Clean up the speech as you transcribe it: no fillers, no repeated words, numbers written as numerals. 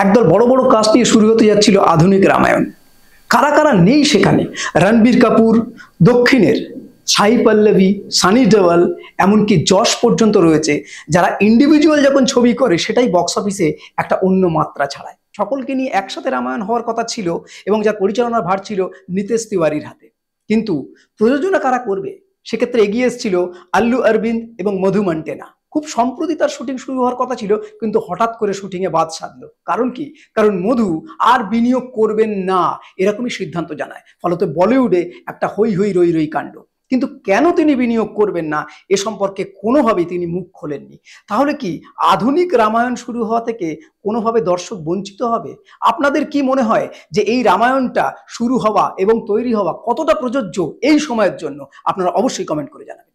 একদল বড় বড় কাস্ট নিয়ে শুরু হতে যাচ্ছিল আধুনিক রামায়ণ। কারা কারা নেই সেখানে? রণবীর কাপুর, দক্ষিণের সাই পল্লবী, সানি দেওয়াল, এমনকি যশ পর্যন্ত রয়েছে, যারা ইন্ডিভিজুয়াল যখন ছবি করে সেটাই বক্স অফিসে একটা অন্য মাত্রা ছাড়ায়। সকলকে নিয়ে একসাথে রামায়ণ হওয়ার কথা ছিল এবং যার পরিচালনার ভার ছিল নিতেশ তিওয়ারির হাতে। কিন্তু প্রযোজনা কারা করবে? সেক্ষেত্রে এগিয়ে এসেছিল আল্লু অরবিন্দ এবং মধু মন্টেনা। খুব সম্প্রতি তার শুটিং শুরু হওয়ার কথা ছিল, কিন্তু হঠাৎ করে শুটিং এ বাদ সাধলো। কারণ কি? কারণ মধু আর বিনিয়োগ করবেন না এরকমই সিদ্ধান্ত জানায়। ফলত বলিউডে একটা হই হই রই রই কাণ্ড। কিন্তু কেন তিনি বিনিয়োগ করবেন না এ সম্পর্কে কোনোভাবেই তিনি মুখ খোলেননি। তাহলে কি আধুনিক রামায়ণ শুরু হওয়া থেকে কোনোভাবে দর্শক বঞ্চিত হবে? আপনাদের কি মনে হয় যে এই রামায়ণটা শুরু হওয়া এবং তৈরি হওয়া কতটা প্রযোজ্য এই সময়ের জন্য? আপনারা অবশ্যই কমেন্ট করে জানাবেন।